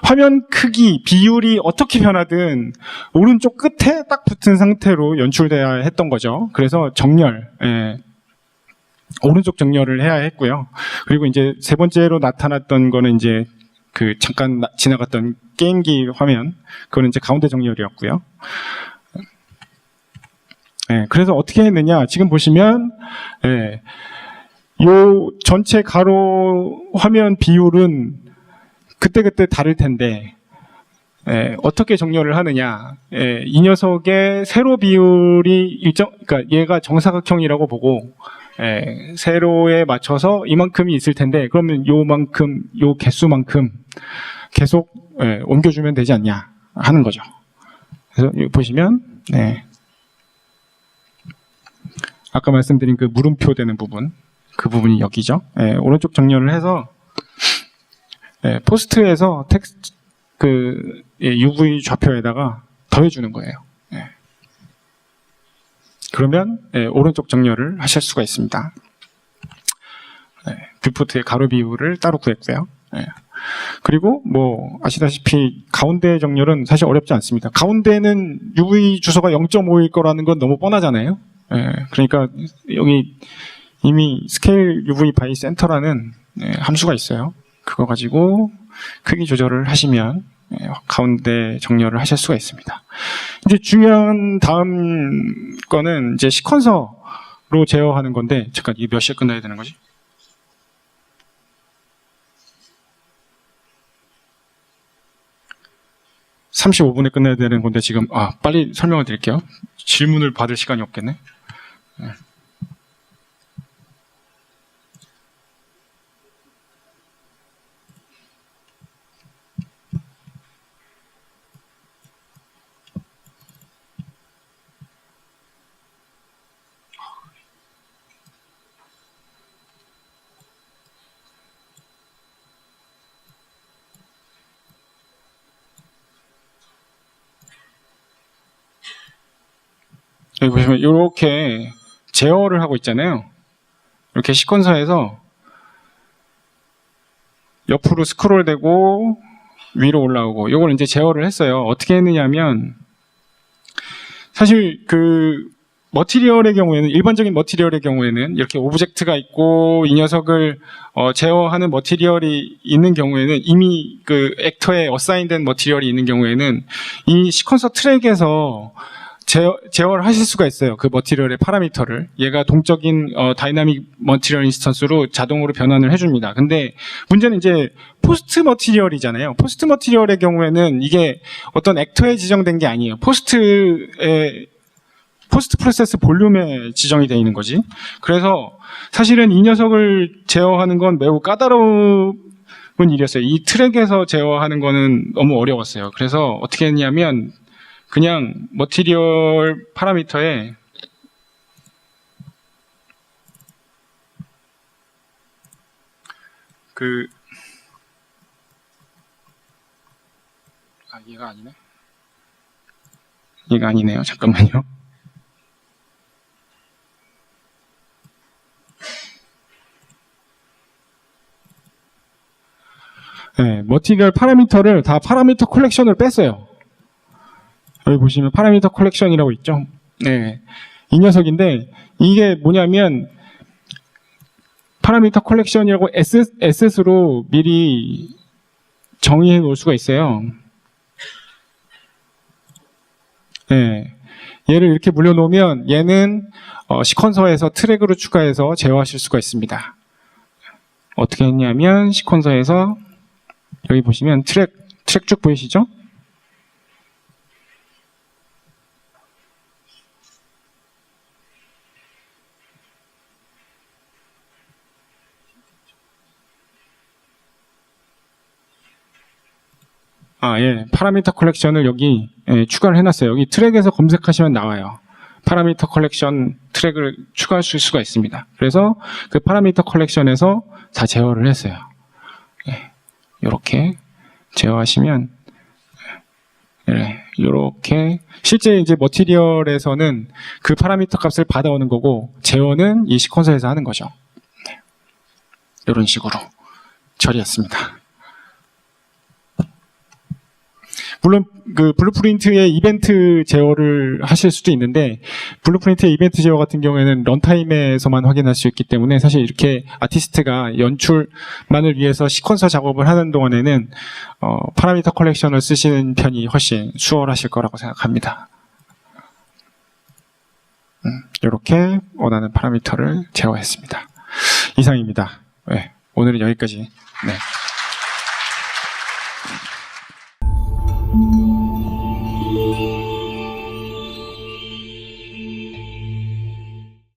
화면 크기, 비율이 어떻게 변하든 오른쪽 끝에 딱 붙은 상태로 연출돼야 했던 거죠. 그래서 정렬, 오른쪽 정렬을 해야 했고요. 그리고 이제 3번째로 나타났던 거는 이제 잠깐 지나갔던 게임기 화면, 그거는 이제 가운데 정렬이었고요. 그래서 어떻게 했느냐. 지금 보시면, 요 전체 가로 화면 비율은 그때그때 다를 텐데, 어떻게 정렬을 하느냐. 이 녀석의 세로 비율이 그러니까 얘가 정사각형이라고 보고, 세로에 맞춰서 이만큼이 있을 텐데, 그러면 요만큼, 요 개수만큼 계속 옮겨주면 되지 않냐 하는 거죠. 그래서 여기 보시면, 아까 말씀드린 그 물음표 되는 부분, 그 부분이 여기죠. 오른쪽 정렬을 해서 포스트에서 텍스트 UV 좌표에다가 더해주는 거예요. 그러면 오른쪽 정렬을 하실 수가 있습니다. 뷰포트의 가로 비율을 따로 구했고요. 그리고 뭐 아시다시피 가운데 정렬은 사실 어렵지 않습니다. 가운데는 UV 주소가 0.5일 거라는 건 너무 뻔하잖아요. 예, 그러니까 여기 이미 스케일 UV 바이 센터라는 함수가 있어요. 그거 가지고 크기 조절을 하시면 가운데 정렬을 하실 수가 있습니다. 이제 중요한 다음 거는 이제 시퀀서로 제어하는 건데, 잠깐 이게 몇 시에 끝나야 되는 거지? (35분에) 끝나야 되는 건데 지금 빨리 설명을 드릴게요. 질문을 받을 시간이 없겠네. 네. 여기 보시면 이렇게 제어를 하고 있잖아요. 이렇게 시퀀서에서 옆으로 스크롤되고 위로 올라오고, 이걸 이제 제어를 했어요. 어떻게 했느냐면, 사실 그 머티리얼의 경우에는, 일반적인 머티리얼의 경우에는 이렇게 오브젝트가 있고 이 녀석을 제어하는 머티리얼이 있는 경우에는, 이미 그 액터에 어사인된 머티리얼이 있는 경우에는 이 시퀀서 트랙에서 제어를 하실 수가 있어요. 그 머티리얼의 파라미터를. 얘가 동적인 다이나믹 머티리얼 인스턴스로 자동으로 변환을 해줍니다. 근데 문제는 이제 포스트 머티리얼이잖아요. 포스트 머티리얼의 경우에는 이게 어떤 액터에 지정된 게 아니에요. 포스트 프로세스 볼륨에 지정이 되어 있는 거지. 그래서 사실은 이 녀석을 제어하는 건 매우 까다로운 일이었어요. 이 트랙에서 제어하는 거는 너무 어려웠어요. 그래서 어떻게 했냐면, 그냥 머티리얼 파라미터에 얘가 아니네. 얘가 아니네요. 잠깐만요. 네, 머티리얼 파라미터를 다 파라미터 컬렉션을 뺐어요. 여기 보시면 파라미터 컬렉션이라고 있죠. 네, 이 녀석인데, 이게 뭐냐면 파라미터 컬렉션이라고 SS로 미리 정의해 놓을 수가 있어요. 네, 얘를 이렇게 물려놓으면 얘는 시퀀서에서 트랙으로 추가해서 제어하실 수가 있습니다. 어떻게 했냐면, 시퀀서에서 여기 보시면 트랙 쭉 보이시죠? 예. 파라미터 컬렉션을 여기 추가를 해놨어요. 여기 트랙에서 검색하시면 나와요. 파라미터 컬렉션 트랙을 추가하실 수가 있습니다. 그래서 그 파라미터 컬렉션에서 다 제어를 했어요. 이렇게 제어하시면, 이렇게 실제 이제 머티리얼에서는 그 파라미터 값을 받아오는 거고, 제어는 이 시퀀서에서 하는 거죠. 이런 식으로 처리했습니다. 물론 그 블루프린트의 이벤트 제어를 하실 수도 있는데, 블루프린트의 이벤트 제어 같은 경우에는 런타임에서만 확인할 수 있기 때문에, 사실 이렇게 아티스트가 연출만을 위해서 시퀀서 작업을 하는 동안에는 파라미터 컬렉션을 쓰시는 편이 훨씬 수월하실 거라고 생각합니다. 이렇게 원하는 파라미터를 제어했습니다. 이상입니다. 네, 오늘은 여기까지. 네.